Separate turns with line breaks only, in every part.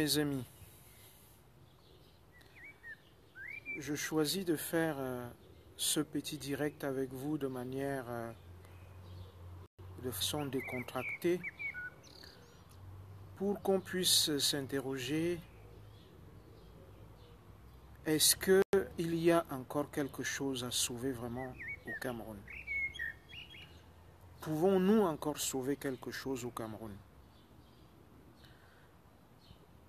mes amis, je choisis de faire ce petit direct avec vous de manière de façon décontractée pour qu'on puisse s'interroger: est-ce qu'il y a encore quelque chose à sauver vraiment au Cameroun? Pouvons-nous encore sauver quelque chose au Cameroun?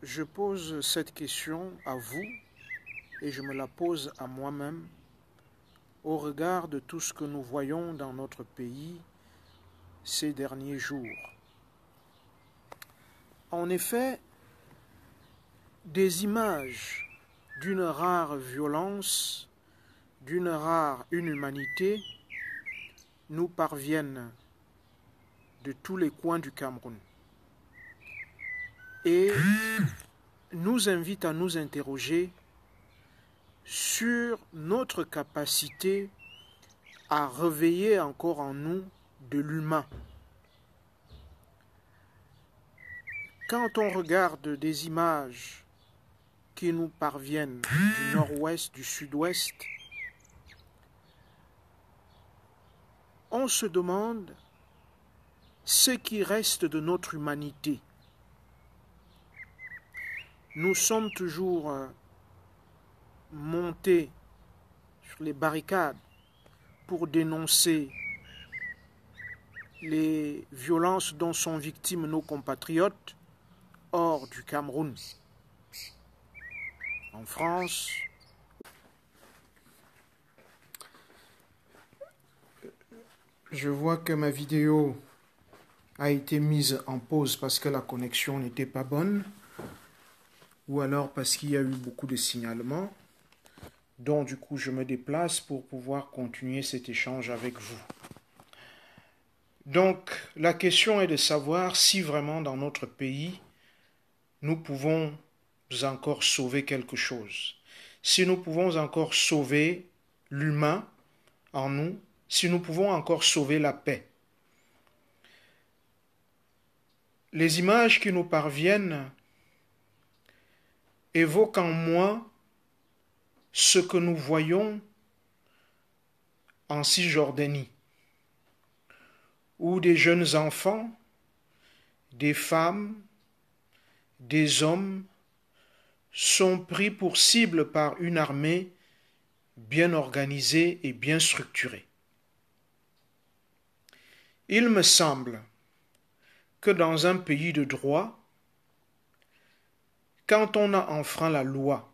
Je pose cette question à vous et je me la pose à moi-même au regard de tout ce que nous voyons dans notre pays ces derniers jours. En effet, des images d'une rare violence, d'une rare inhumanité nous parviennent de tous les coins du Cameroun et nous invitent à nous interroger sur notre capacité à réveiller encore en nous de l'humain. Quand on regarde des images qui nous parviennent du nord-ouest, du sud-ouest, on se demande ce qui reste de notre humanité. Nous sommes toujours montés sur les barricades pour dénoncer les violences dont sont victimes nos compatriotes hors du Cameroun, en France. Je vois que ma vidéo a été mise en pause parce que la connexion n'était pas bonne, ou alors parce qu'il y a eu beaucoup de signalements. Donc du coup, je me déplace pour pouvoir continuer cet échange avec vous. Donc, la question est de savoir si vraiment dans notre pays, nous pouvons encore sauver quelque chose. Si nous pouvons encore sauver l'humain en nous, si nous pouvons encore sauver la paix. Les images qui nous parviennent évoquent en moi ce que nous voyons en Cisjordanie, où des jeunes enfants, des femmes, des hommes sont pris pour cible par une armée bien organisée et bien structurée. Il me semble que dans un pays de droit, quand on a enfreint la loi,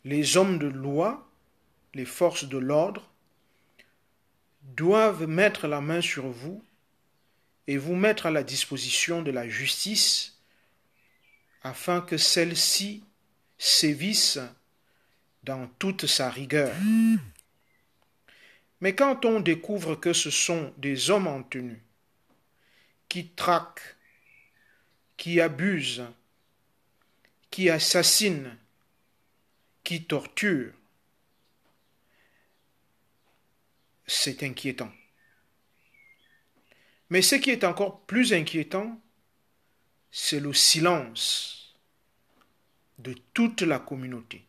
les hommes de loi, les forces de l'ordre, doivent mettre la main sur vous et vous mettre à la disposition de la justice afin que celle-ci sévisse dans toute sa rigueur. Mais quand on découvre que ce sont des hommes en tenue qui traquent, qui abusent, qui assassinent, qui torturent, c'est inquiétant. Mais ce qui est encore plus inquiétant, c'est le silence de toute la communauté.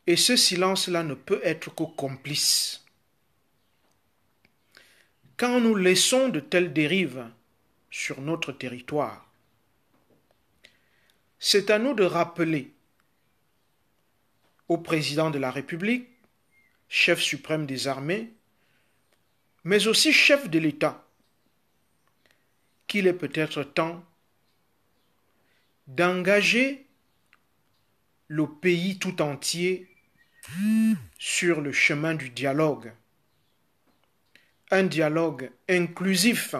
Et ce silence-là ne peut être que complice. Quand nous laissons de telles dérives sur notre territoire, c'est à nous de rappeler au président de la République, chef suprême des armées, mais aussi chef de l'État, qu'il est peut-être temps d'engager le pays tout entier sur le chemin du dialogue. Un dialogue inclusif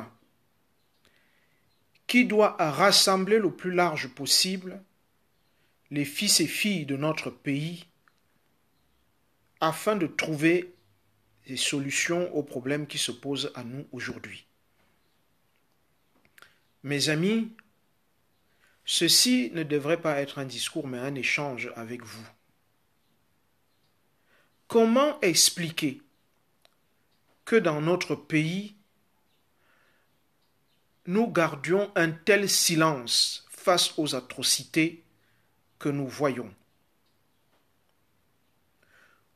qui doit rassembler le plus large possible les fils et filles de notre pays afin de trouver des solutions aux problèmes qui se posent à nous aujourd'hui. Mes amis, ceci ne devrait pas être un discours mais un échange avec vous. Comment expliquer que dans notre pays, nous gardions un tel silence face aux atrocités que nous voyons?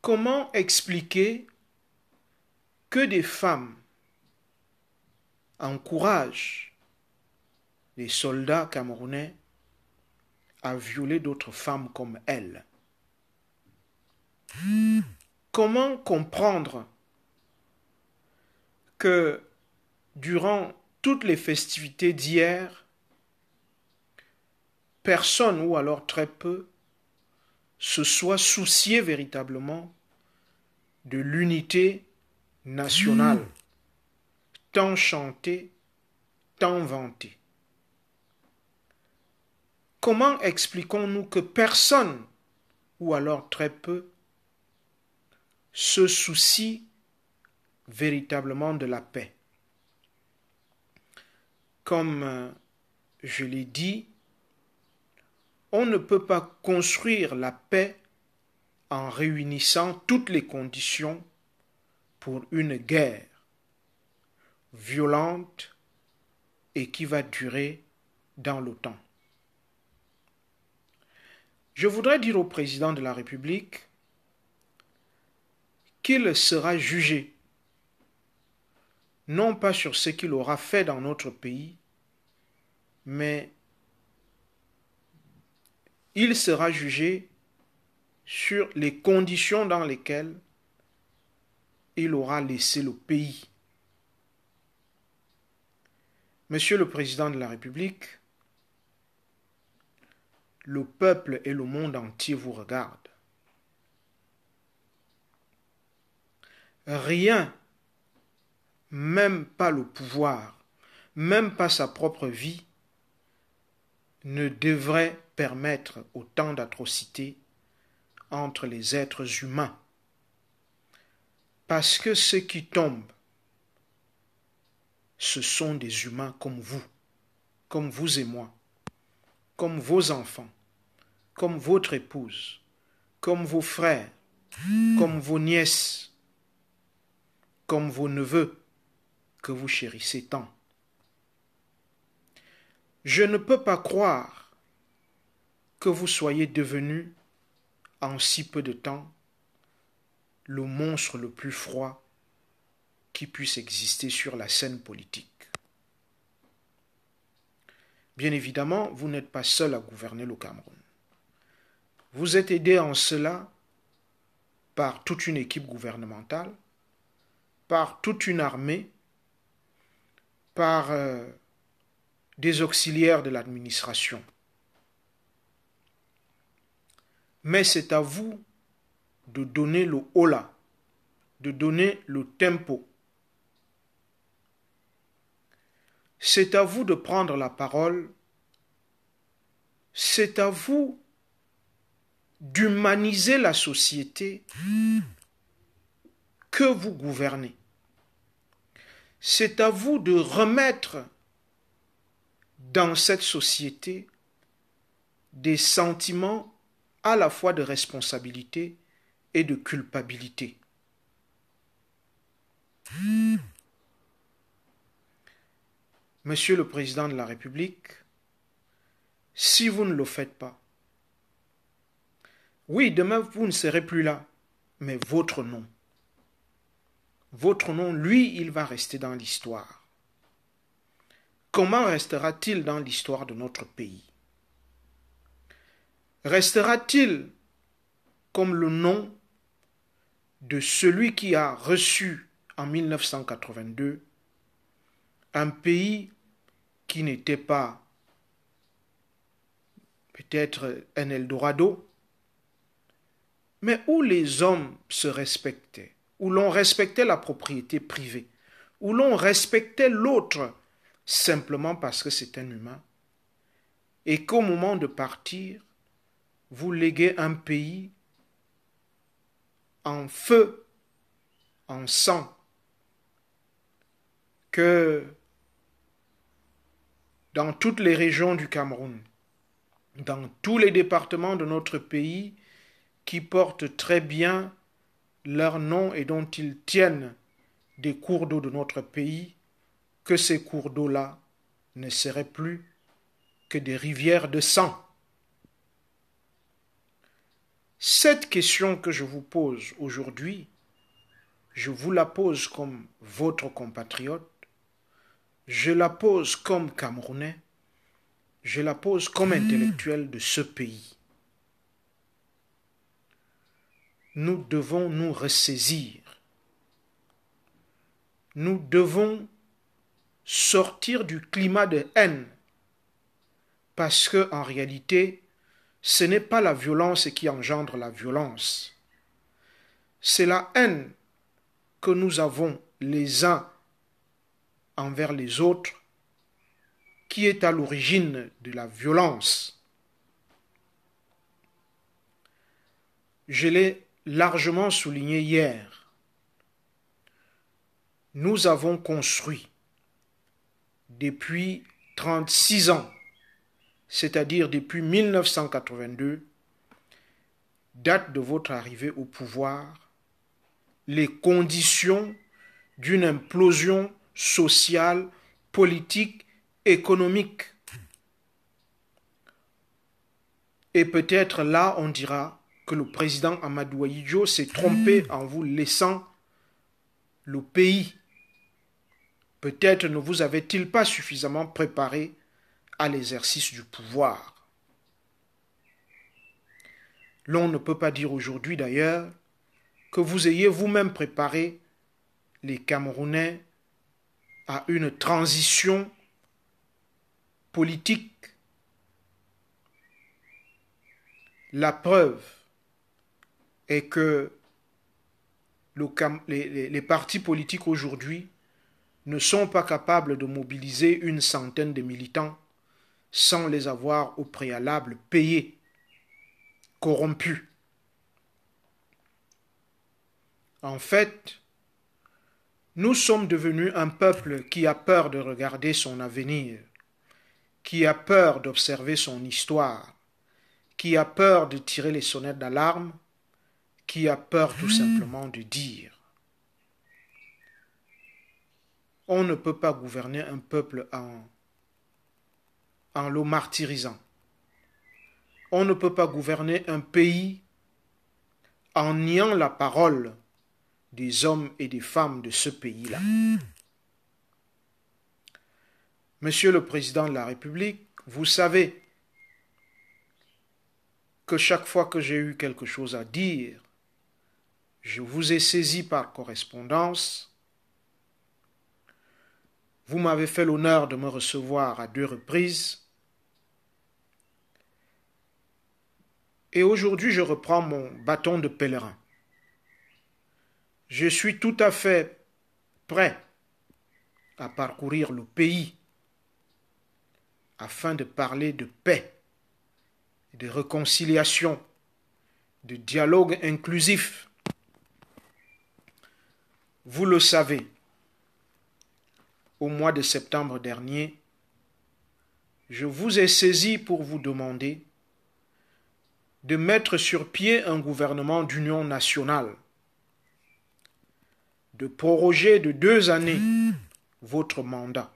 Comment expliquer que des femmes encouragent les soldats camerounais à violer d'autres femmes comme elles? Comment comprendre que durant toutes les festivités d'hier, personne ou alors très peu se soit soucié véritablement de l'unité nationale, tant chantée, tant vantée? Comment expliquons-nous que personne, ou alors très peu, se soucie véritablement de la paix? Comme je l'ai dit, on ne peut pas construire la paix en réunissant toutes les conditions pour une guerre violente et qui va durer dans le temps. Je voudrais dire au président de la République qu'il sera jugé, non pas sur ce qu'il aura fait dans notre pays, mais il sera jugé sur les conditions dans lesquelles il aura laissé le pays. Monsieur le Président de la République, le peuple et le monde entier vous regardent. Rien, même pas le pouvoir, même pas sa propre vie, ne devrait permettre autant d'atrocités entre les êtres humains. Parce que ceux qui tombent, ce sont des humains comme vous et moi, comme vos enfants, comme votre épouse, comme vos frères, comme vos nièces, comme vos neveux que vous chérissez tant. Je ne peux pas croire que vous soyez devenu, en si peu de temps, le monstre le plus froid qui puisse exister sur la scène politique. Bien évidemment, vous n'êtes pas seul à gouverner le Cameroun. Vous êtes aidé en cela par toute une équipe gouvernementale, par toute une armée, par des auxiliaires de l'administration. Mais c'est à vous de donner le holà, de donner le tempo. C'est à vous de prendre la parole, c'est à vous d'humaniser la société que vous gouvernez. C'est à vous de remettre dans cette société des sentiments à la fois de responsabilité et de culpabilité. Monsieur le Président de la République, si vous ne le faites pas, oui, demain vous ne serez plus là, mais votre nom, lui, il va rester dans l'histoire. Comment restera-t-il dans l'histoire de notre pays? Restera-t-il comme le nom de celui qui a reçu en 1982 un pays qui n'était pas peut-être un Eldorado, mais où les hommes se respectaient, où l'on respectait la propriété privée, où l'on respectait l'autre simplement parce que c'est un humain, et qu'au moment de partir, vous léguez un pays en feu, en sang, que dans toutes les régions du Cameroun, dans tous les départements de notre pays qui portent très bien leur nom et dont ils tiennent des cours d'eau de notre pays, que ces cours d'eau-là ne seraient plus que des rivières de sang. Cette question que je vous pose aujourd'hui, je vous la pose comme votre compatriote, je la pose comme Camerounais, je la pose comme intellectuel de ce pays. Nous devons nous ressaisir. Nous devons sortir du climat de haine, parce que en réalité, ce n'est pas la violence qui engendre la violence. C'est la haine que nous avons les uns envers les autres qui est à l'origine de la violence. Je l'ai largement souligné hier. Nous avons construit depuis 36 ans, c'est-à-dire depuis 1982, date de votre arrivée au pouvoir, les conditions d'une implosion sociale, politique, économique. Et peut-être là, on dira que le président Amadou Ahidjo s'est trompé en vous laissant le pays. Peut-être ne vous avait-il pas suffisamment préparé à l'exercice du pouvoir. L'on ne peut pas dire aujourd'hui d'ailleurs que vous ayez vous-même préparé les Camerounais à une transition politique. La preuve est que les partis politiques aujourd'hui ne sont pas capables de mobiliser une centaine de militants sans les avoir au préalable payés, corrompus. En fait, nous sommes devenus un peuple qui a peur de regarder son avenir, qui a peur d'observer son histoire, qui a peur de tirer les sonnettes d'alarme, qui a peur tout simplement de dire. On ne peut pas gouverner un peuple en le martyrisant. On ne peut pas gouverner un pays en niant la parole des hommes et des femmes de ce pays-là. Monsieur le Président de la République, vous savez que chaque fois que j'ai eu quelque chose à dire, je vous ai saisi par correspondance. Vous m'avez fait l'honneur de me recevoir à 2 reprises. Et aujourd'hui, je reprends mon bâton de pèlerin. Je suis tout à fait prêt à parcourir le pays afin de parler de paix, de réconciliation, de dialogue inclusif. Vous le savez, au mois de septembre dernier, je vous ai saisi pour vous demander de mettre sur pied un gouvernement d'union nationale, de proroger de 2 années votre mandat,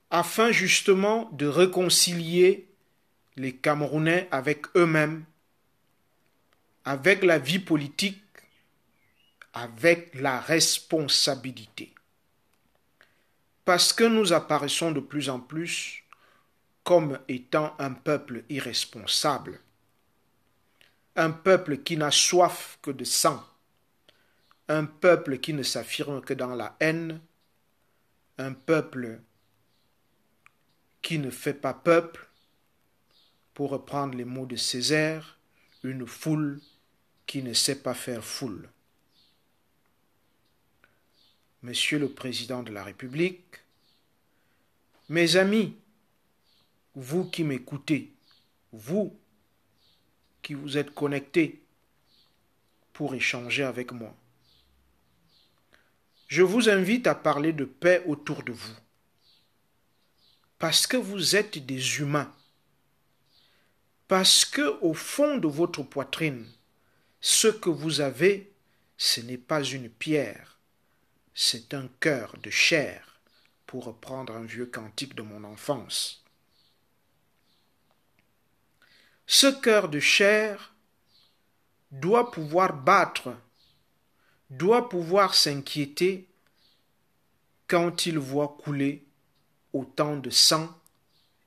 afin justement de réconcilier les Camerounais avec eux-mêmes, avec la vie politique, avec la responsabilité. Parce que nous apparaissons de plus en plus comme étant un peuple irresponsable, un peuple qui n'a soif que de sang, un peuple qui ne s'affirme que dans la haine, un peuple qui ne fait pas peuple, pour reprendre les mots de Césaire, une foule qui ne sait pas faire foule. Monsieur le Président de la République, mes amis, vous qui m'écoutez, vous qui vous êtes connectés pour échanger avec moi, je vous invite à parler de paix autour de vous. Parce que vous êtes des humains. Parce que au fond de votre poitrine, ce que vous avez, ce n'est pas une pierre, c'est un cœur de chair pour reprendre un vieux cantique de mon enfance. Ce cœur de chair doit pouvoir battre, doit pouvoir s'inquiéter quand il voit couler autant de sang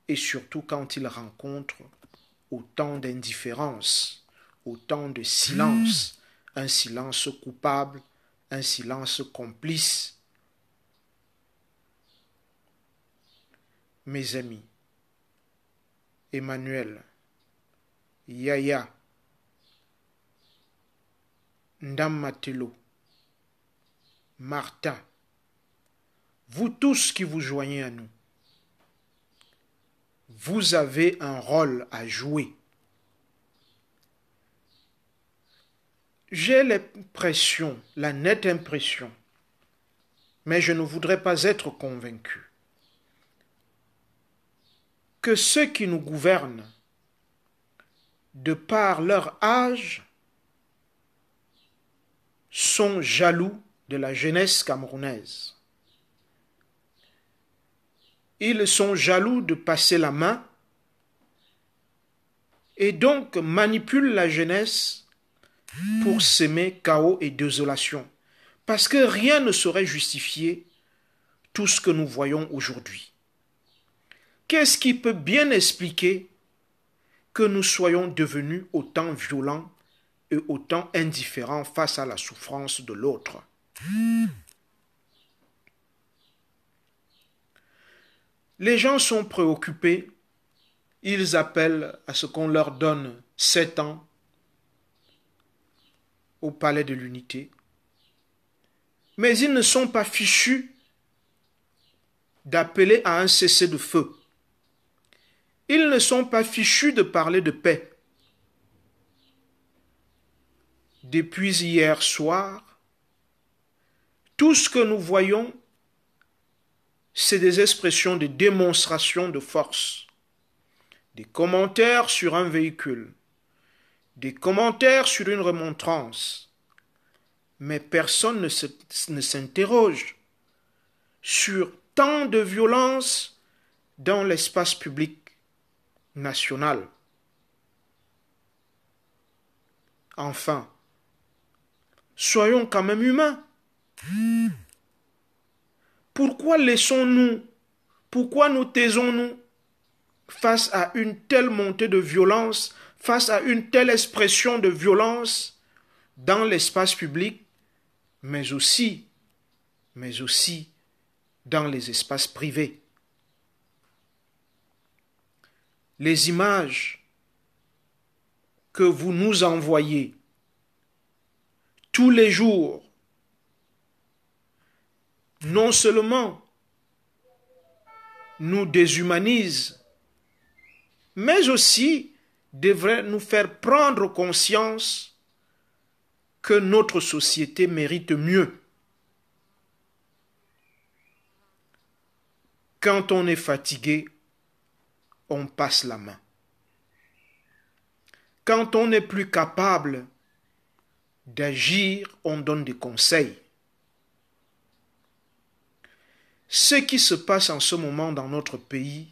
et surtout quand il rencontre autant d'indifférence, autant de silence, un silence coupable, un silence complice. Mes amis, Emmanuel, Yaya, Ndam Matelo, Martha, vous tous qui vous joignez à nous, vous avez un rôle à jouer. J'ai l'impression, la nette impression, mais je ne voudrais pas être convaincu, que ceux qui nous gouvernent, de par leur âge, sont jaloux de la jeunesse camerounaise. Ils sont jaloux de passer la main et donc manipulent la jeunesse pour s'aimer chaos et désolation. Parce que rien ne saurait justifier tout ce que nous voyons aujourd'hui. Qu'est-ce qui peut bien expliquer que nous soyons devenus autant violents et autant indifférents face à la souffrance de l'autre? Les gens sont préoccupés, ils appellent à ce qu'on leur donne 7 ans au palais de l'unité, mais ils ne sont pas fichus d'appeler à un cessez-le-feu. Ils ne sont pas fichus de parler de paix. Depuis hier soir, tout ce que nous voyons, c'est des expressions de démonstration de force. Des commentaires sur un véhicule, des commentaires sur une remontrance. Mais personne ne s'interroge sur tant de violence dans l'espace public national. Enfin, soyons quand même humains. Pourquoi laissons-nous, pourquoi nous taisons-nous face à une telle montée de violence, face à une telle expression de violence dans l'espace public, mais aussi dans les espaces privés? Les images que vous nous envoyez tous les jours, non seulement nous déshumanisent, mais aussi devraient nous faire prendre conscience que notre société mérite mieux. Quand on est fatigué, on passe la main. Quand on n'est plus capable d'agir, on donne des conseils. Ce qui se passe en ce moment dans notre pays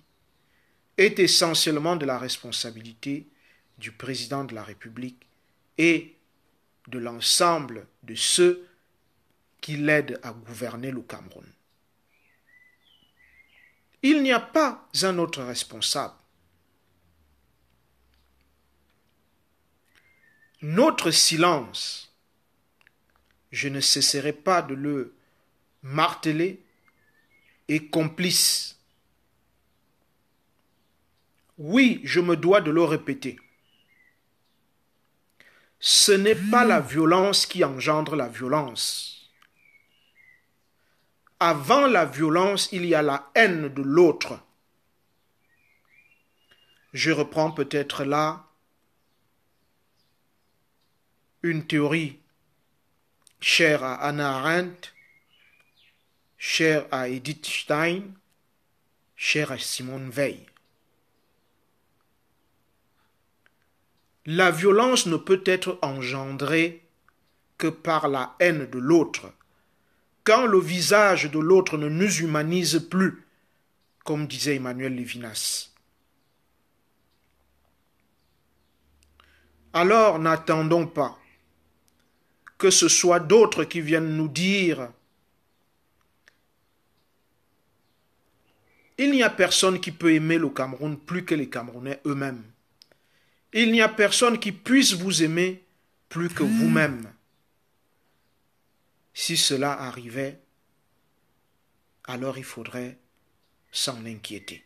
est essentiellement de la responsabilité du président de la République et de l'ensemble de ceux qui l'aident à gouverner le Cameroun. Il n'y a pas un autre responsable. Notre silence, je ne cesserai pas de le marteler, est complice. Oui, je me dois de le répéter. Ce n'est pas la violence qui engendre la violence. Avant la violence, il y a la haine de l'autre. Je reprends peut-être là une théorie chère à Hannah Arendt, chère à Edith Stein, chère à Simone Veil. La violence ne peut être engendrée que par la haine de l'autre, quand le visage de l'autre ne nous humanise plus, comme disait Emmanuel Lévinas. Alors n'attendons pas que ce soit d'autres qui viennent nous dire il n'y a personne qui peut aimer le Cameroun plus que les Camerounais eux-mêmes. Il n'y a personne qui puisse vous aimer plus que vous-même. Si cela arrivait, alors il faudrait s'en inquiéter.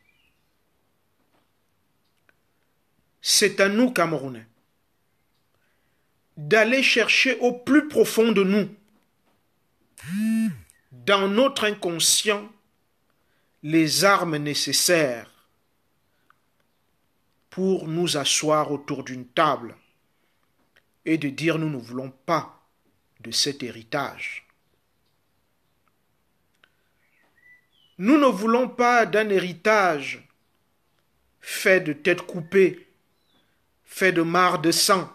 C'est à nous, Camerounais, d'aller chercher au plus profond de nous, dans notre inconscient, les armes nécessaires pour nous asseoir autour d'une table et de dire nous ne voulons pas de cet héritage. Nous ne voulons pas d'un héritage fait de têtes coupées, fait de mares de sang,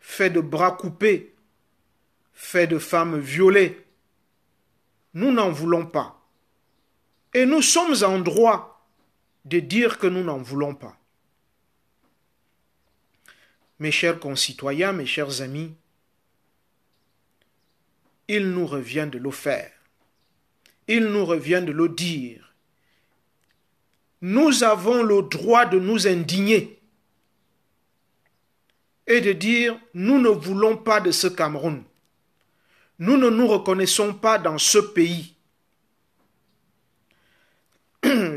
fait de bras coupés, fait de femmes violées. Nous n'en voulons pas. Et nous sommes en droit de dire que nous n'en voulons pas. Mes chers concitoyens, mes chers amis, il nous revient de le faire. Il nous revient de le dire. Nous avons le droit de nous indigner et de dire nous ne voulons pas de ce Cameroun. Nous ne nous reconnaissons pas dans ce pays.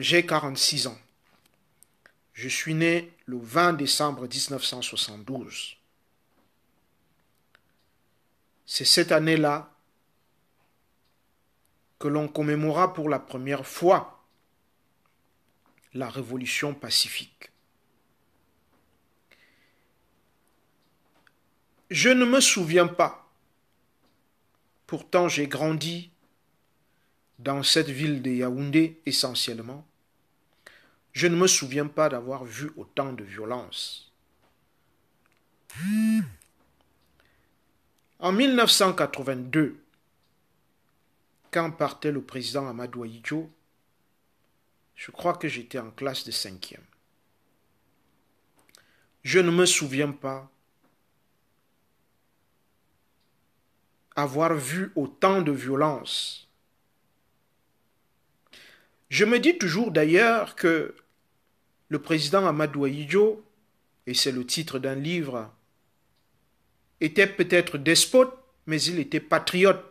J'ai 46 ans. Je suis né le 20 décembre 1972. C'est cette année-là que l'on commémora pour la première fois la révolution pacifique. Je ne me souviens pas. Pourtant, j'ai grandi dans cette ville de Yaoundé essentiellement. Je ne me souviens pas d'avoir vu autant de violence. En 1982, quand partait le président Amadou Ahidjo, je crois que j'étais en classe de 5e. Je ne me souviens pas avoir vu autant de violence. Je me dis toujours d'ailleurs que le président Amadou Ahidjo, et c'est le titre d'un livre, était peut-être despote, mais il était patriote.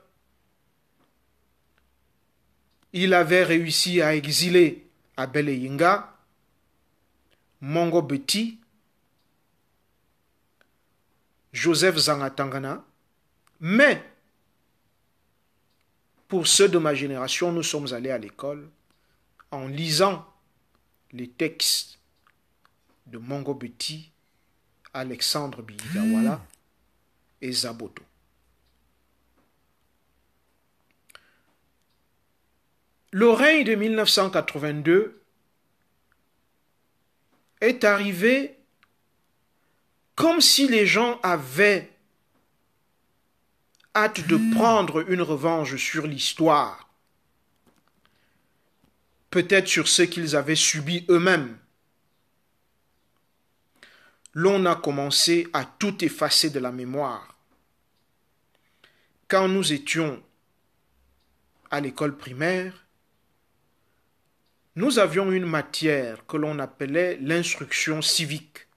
Il avait réussi à exiler Abel Eyinga, Mongo Beti, Joseph Zangatangana, mais pour ceux de ma génération, nous sommes allés à l'école en lisant les textes de Mongo Beti, Alexandre Biyigawala et Zaboto. Le règne de 1982 est arrivé comme si les gens avaient hâte de prendre une revanche sur l'histoire, peut-être sur ce qu'ils avaient subi eux-mêmes. L'on a commencé à tout effacer de la mémoire. Quand nous étions à l'école primaire, nous avions une matière que l'on appelait l'instruction civique.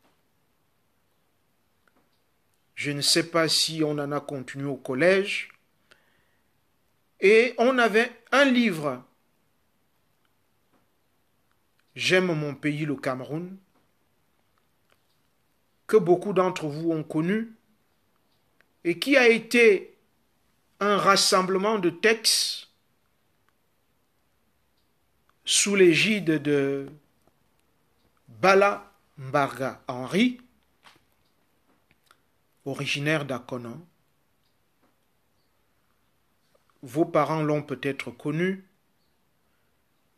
Je ne sais pas si on en a continué au collège. Et on avait un livre, J'aime mon pays, le Cameroun, que beaucoup d'entre vous ont connu et qui a été un rassemblement de textes sous l'égide de Bala Mbarga Henri, originaire d'Akono. Vos parents l'ont peut-être connu,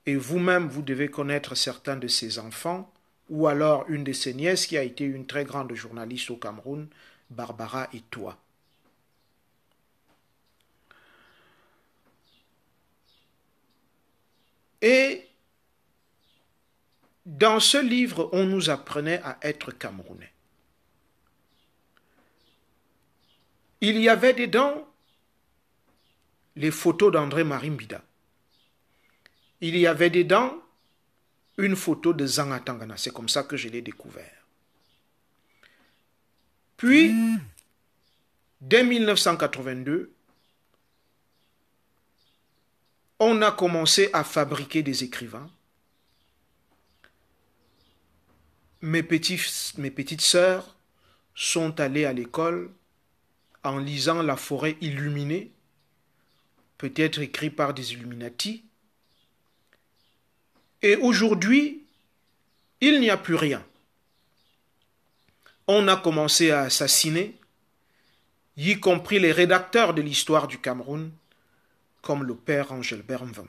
et vous-même, vous devez connaître certains de ses enfants, ou alors une de ses nièces qui a été une très grande journaliste au Cameroun, Barbara Etoua. Et dans ce livre, on nous apprenait à être Camerounais. Il y avait dedans les photos d'André-Marie Mbida. Il y avait dedans une photo de Zanga Tangana. C'est comme ça que je l'ai découvert. Puis, dès 1982, on a commencé à fabriquer des écrivains. Mes petites sœurs sont allées à l'école en lisant La forêt illuminée, peut-être écrit par des Illuminati. Et aujourd'hui, il n'y a plus rien. On a commencé à assassiner, y compris les rédacteurs de l'histoire du Cameroun, comme le père Angel Bernvam.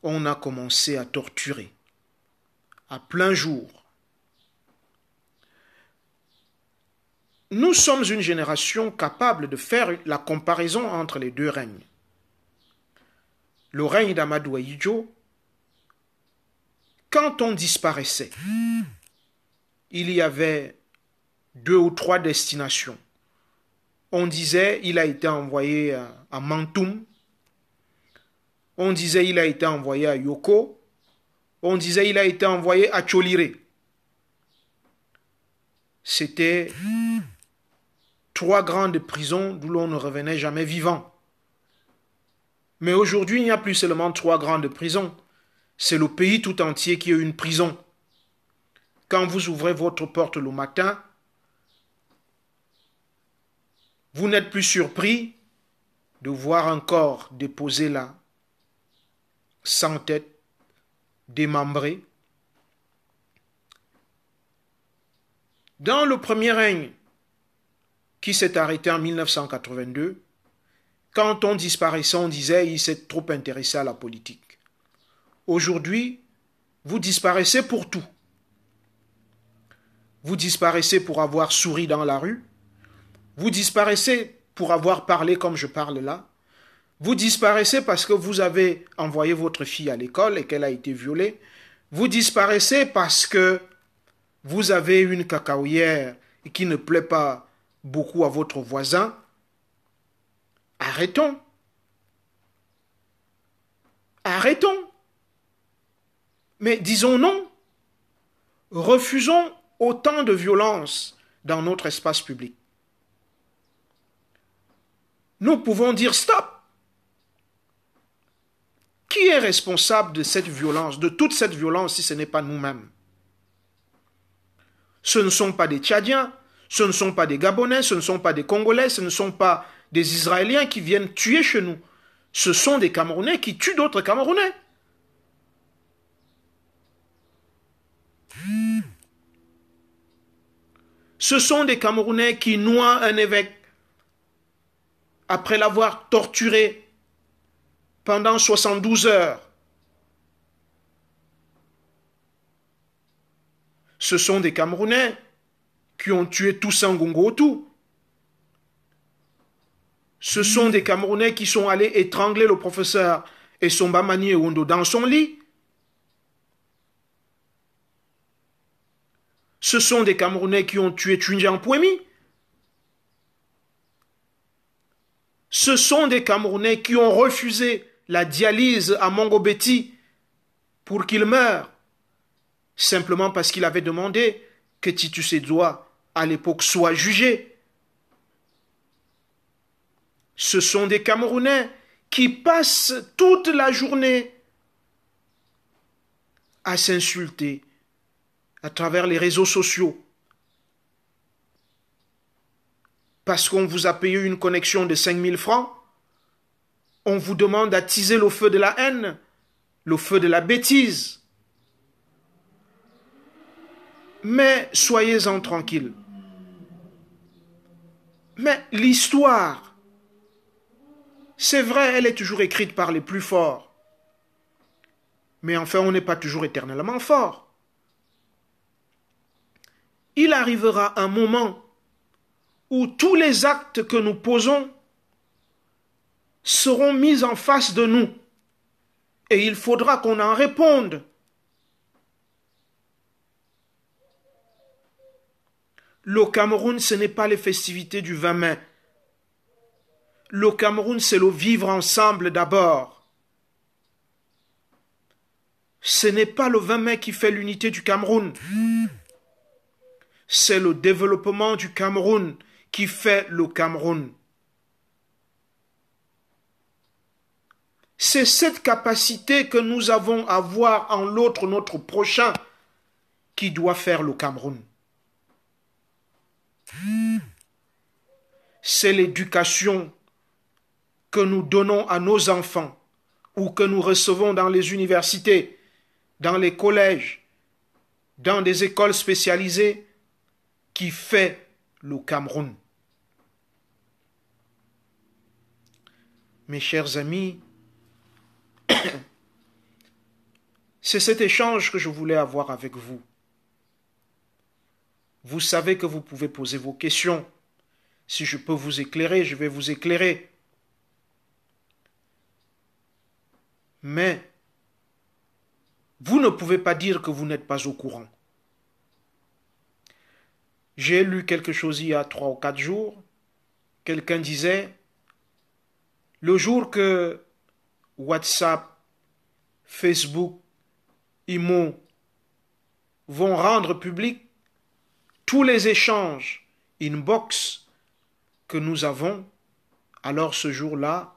On a commencé à torturer, à plein jour. Nous sommes une génération capable de faire la comparaison entre les deux règnes. Le règne d'Amadou Ahidjo, quand on disparaissait, il y avait 2 ou 3 destinations. On disait il a été envoyé à Mantoum, on disait il a été envoyé à Yoko, on disait il a été envoyé à Tcholiré. C'était 3 grandes prisons d'où l'on ne revenait jamais vivant. Mais aujourd'hui, il n'y a plus seulement 3 grandes prisons. C'est le pays tout entier qui est une prison. Quand vous ouvrez votre porte le matin, vous n'êtes plus surpris de voir un corps déposé là, sans tête, démembré. Dans le premier règne, qui s'est arrêté en 1982, quand on disparaissait, on disait il s'est trop intéressé à la politique. Aujourd'hui, vous disparaissez pour tout. Vous disparaissez pour avoir souri dans la rue. Vous disparaissez pour avoir parlé comme je parle là. Vous disparaissez parce que vous avez envoyé votre fille à l'école et qu'elle a été violée. Vous disparaissez parce que vous avez une cacahuètière qui ne plaît pas beaucoup à votre voisin. Arrêtons. Arrêtons. Mais disons non. Refusons autant de violence dans notre espace public. Nous pouvons dire stop. Qui est responsable de cette violence, de toute cette violence, si ce n'est pas nous-mêmes? Ce ne sont pas des Tchadiens, ce ne sont pas des Gabonais, ce ne sont pas des Congolais, ce ne sont pas des Israéliens qui viennent tuer chez nous. Ce sont des Camerounais qui tuent d'autres Camerounais. Ce sont des Camerounais qui noient un évêque après l'avoir torturé pendant 72 heures. Ce sont des Camerounais qui ont tué Toussaint Ngongootou. Ce sont des Camerounais qui sont allés étrangler le professeur Essomba Mani Ewondo dans son lit. Ce sont des Camerounais qui ont tué Tunjiang Pouemi. Ce sont des Camerounais qui ont refusé la dialyse à Mongo Betty pour qu'il meure, simplement parce qu'il avait demandé que Titus Edouard, à l'époque, soit jugé. Ce sont des Camerounais qui passent toute la journée à s'insulter à travers les réseaux sociaux. Parce qu'on vous a payé une connexion de 5000 francs, on vous demande d'attiser le feu de la haine, le feu de la bêtise. Mais soyez-en tranquilles. Mais l'histoire, c'est vrai, elle est toujours écrite par les plus forts. Mais enfin, on n'est pas toujours éternellement fort. Il arrivera un moment où tous les actes que nous posons seront mises en face de nous. Et il faudra qu'on en réponde. Le Cameroun, ce n'est pas les festivités du 20 mai. Le Cameroun, c'est le vivre ensemble d'abord. Ce n'est pas le 20 mai qui fait l'unité du Cameroun. C'est le développement du Cameroun qui fait le Cameroun. C'est cette capacité que nous avons à voir en l'autre, notre prochain, qui doit faire le Cameroun. C'est l'éducation que nous donnons à nos enfants ou que nous recevons dans les universités, dans les collèges, dans des écoles spécialisées qui fait le Cameroun. Mes chers amis, c'est cet échange que je voulais avoir avec vous. Vous savez que vous pouvez poser vos questions. Si je peux vous éclairer, je vais vous éclairer. Mais vous ne pouvez pas dire que vous n'êtes pas au courant. J'ai lu quelque chose il y a 3 ou 4 jours. Quelqu'un disait, le jour que WhatsApp, Facebook, IMO vont rendre public tous les échanges inbox que nous avons, alors ce jour-là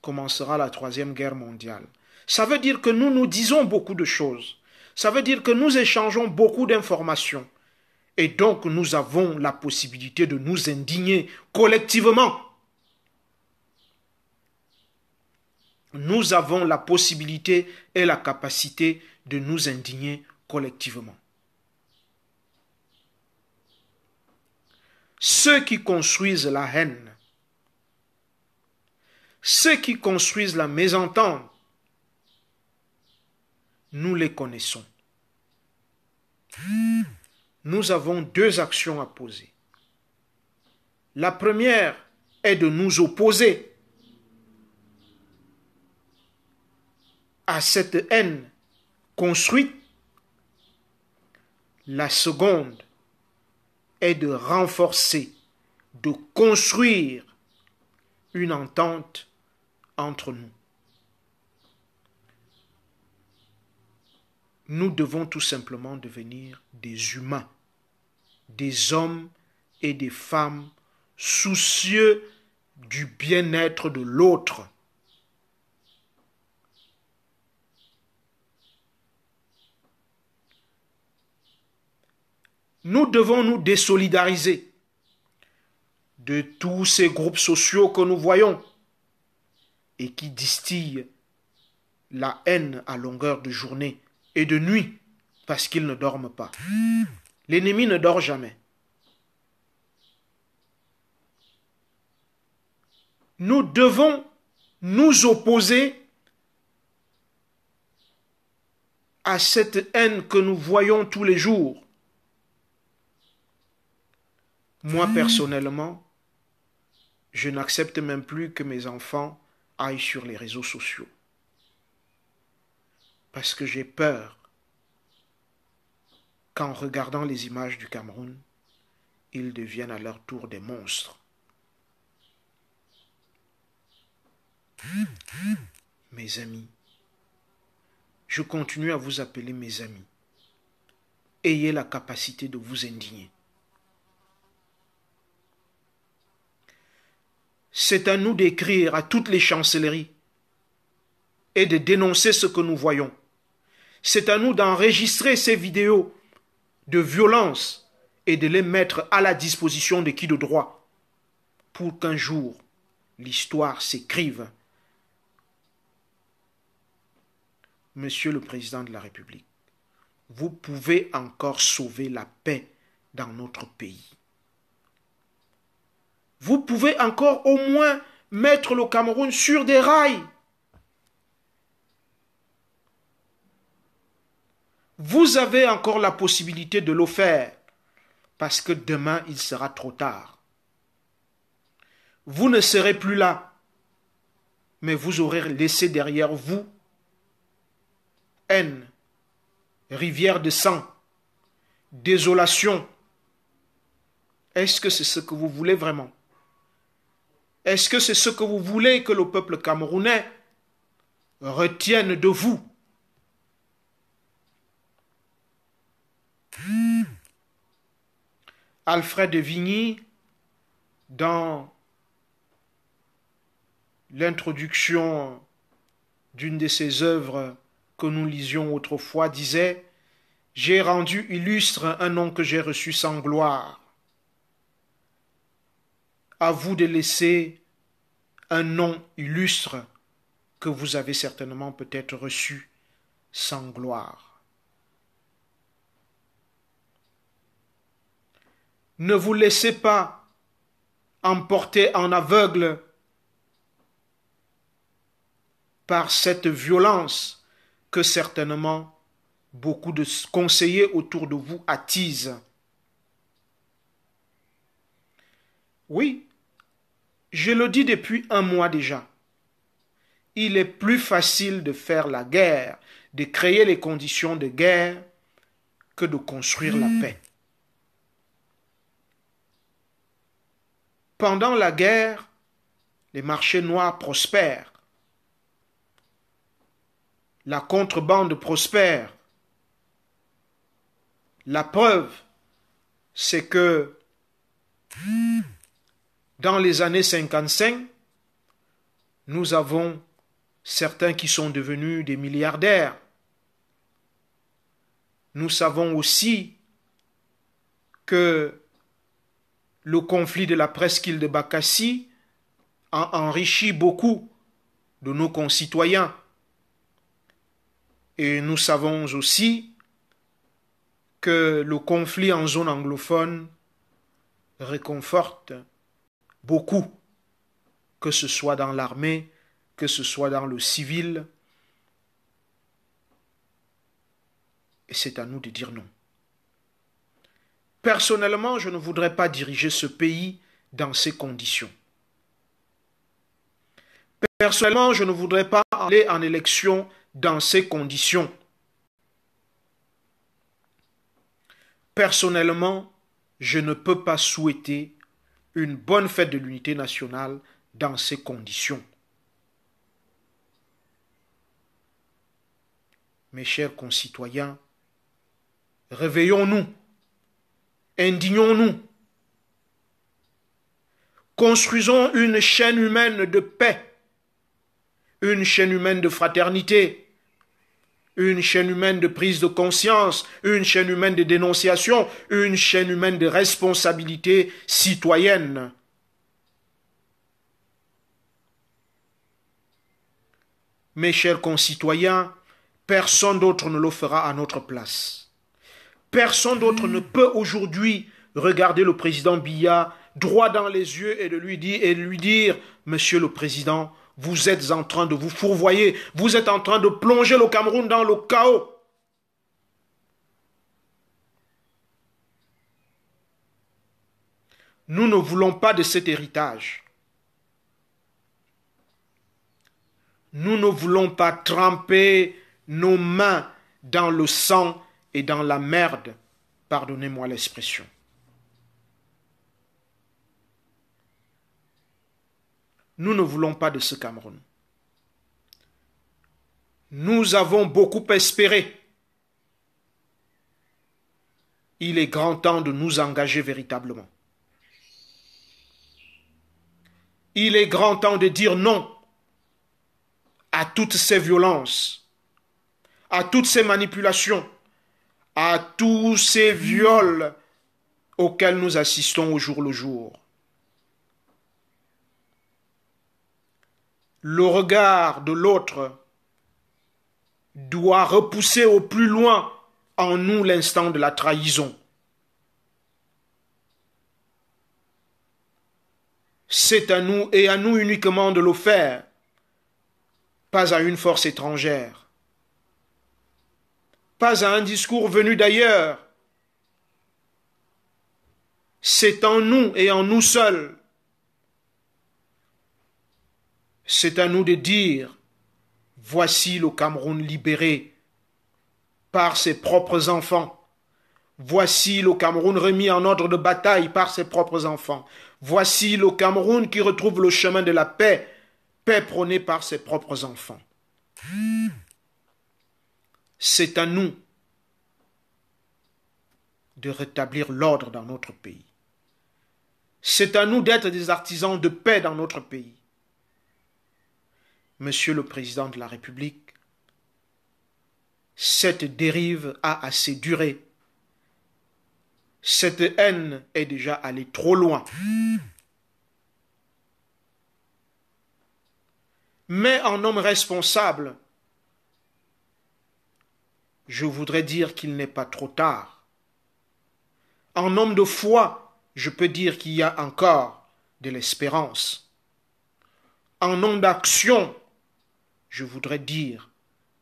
commencera la 3e guerre mondiale. Ça veut dire que nous nous disons beaucoup de choses. Ça veut dire que nous échangeons beaucoup d'informations. Et donc nous avons la possibilité de nous indigner collectivement. Nous avons la possibilité et la capacité de nous indigner collectivement. Ceux qui construisent la haine, ceux qui construisent la mésentente, nous les connaissons. Nous avons 2 actions à poser. La première est de nous opposer à cette haine construite. La seconde est de renforcer, de construire une entente entre nous. Nous devons tout simplement devenir des humains, des hommes et des femmes soucieux du bien-être de l'autre. Nous devons nous désolidariser de tous ces groupes sociaux que nous voyons et qui distillent la haine à longueur de journée et de nuit parce qu'ils ne dorment pas. L'ennemi ne dort jamais. Nous devons nous opposer à cette haine que nous voyons tous les jours. Moi, personnellement, je n'accepte même plus que mes enfants aillent sur les réseaux sociaux. Parce que j'ai peur qu'en regardant les images du Cameroun, ils deviennent à leur tour des monstres. Mes amis, je continue à vous appeler mes amis. Ayez la capacité de vous indigner. C'est à nous d'écrire à toutes les chancelleries et de dénoncer ce que nous voyons. C'est à nous d'enregistrer ces vidéos de violence et de les mettre à la disposition de qui de droit pour qu'un jour l'histoire s'écrive. Monsieur le Président de la République, vous pouvez encore sauver la paix dans notre pays. Vous pouvez encore au moins mettre le Cameroun sur des rails. Vous avez encore la possibilité de le faire parce que demain il sera trop tard. Vous ne serez plus là. mais vous aurez laissé derrière vous haine, rivière de sang, désolation. Est-ce que c'est ce que vous voulez vraiment? Est-ce que c'est ce que vous voulez que le peuple camerounais retienne de vous? Alfred de Vigny, dans l'introduction d'une de ses œuvres que nous lisions autrefois, disait « J'ai rendu illustre un nom que j'ai reçu sans gloire. À vous de laisser un nom illustre que vous avez certainement peut-être reçu sans gloire. » Ne vous laissez pas emporter en aveugle par cette violence que certainement beaucoup de conseillers autour de vous attisent. Oui, je le dis depuis un mois déjà. Il est plus facile de faire la guerre, de créer les conditions de guerre, que de construire la paix. Pendant la guerre, les marchés noirs prospèrent. La contrebande prospère. La preuve, c'est que dans les années 55, nous avons certains qui sont devenus des milliardaires. Nous savons aussi que le conflit de la presqu'île de Bakassi a enrichi beaucoup de nos concitoyens. Et nous savons aussi que le conflit en zone anglophone réconforte beaucoup, que ce soit dans l'armée, que ce soit dans le civil. Et c'est à nous de dire non. Personnellement, je ne voudrais pas diriger ce pays dans ces conditions. Personnellement, je ne voudrais pas aller en élection dans ces conditions. Personnellement, je ne peux pas souhaiter une bonne fête de l'unité nationale dans ces conditions. Mes chers concitoyens, réveillons-nous, indignons-nous, construisons une chaîne humaine de paix, une chaîne humaine de fraternité, une chaîne humaine de prise de conscience, une chaîne humaine de dénonciation, une chaîne humaine de responsabilité citoyenne. Mes chers concitoyens, personne d'autre ne le fera à notre place. Personne d'autre ne peut aujourd'hui regarder le président Biya droit dans les yeux et lui dire « Monsieur le Président, vous êtes en train de vous fourvoyer, vous êtes en train de plonger le Cameroun dans le chaos. » Nous ne voulons pas de cet héritage. Nous ne voulons pas tremper nos mains dans le sang et dans la merde. Pardonnez-moi l'expression. Nous ne voulons pas de ce Cameroun. Nous avons beaucoup espéré. Il est grand temps de nous engager véritablement. Il est grand temps de dire non à toutes ces violences, à toutes ces manipulations, à tous ces viols auxquels nous assistons au jour le jour. Le regard de l'autre doit repousser au plus loin en nous l'instant de la trahison. C'est à nous et à nous uniquement de le faire, pas à une force étrangère, pas à un discours venu d'ailleurs. C'est en nous et en nous seuls. C'est à nous de dire, voici le Cameroun libéré par ses propres enfants. Voici le Cameroun remis en ordre de bataille par ses propres enfants. Voici le Cameroun qui retrouve le chemin de la paix, paix prônée par ses propres enfants. C'est à nous de rétablir l'ordre dans notre pays. C'est à nous d'être des artisans de paix dans notre pays. Monsieur le Président de la République, cette dérive a assez duré. Cette haine est déjà allée trop loin. Mais en homme responsable, je voudrais dire qu'il n'est pas trop tard. En homme de foi, je peux dire qu'il y a encore de l'espérance. En homme d'action, je voudrais dire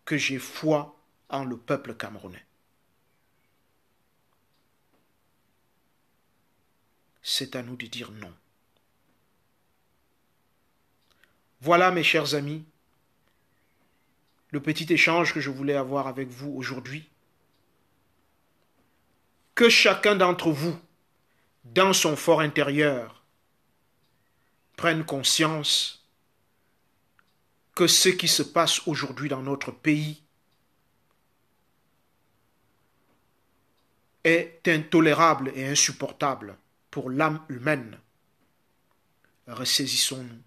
que j'ai foi en le peuple camerounais. C'est à nous de dire non. Voilà, mes chers amis, le petit échange que je voulais avoir avec vous aujourd'hui. Que chacun d'entre vous, dans son fort intérieur, prenne conscience que ce qui se passe aujourd'hui dans notre pays est intolérable et insupportable pour l'âme humaine. Ressaisissons-nous,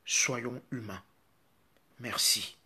soyons humains. Merci.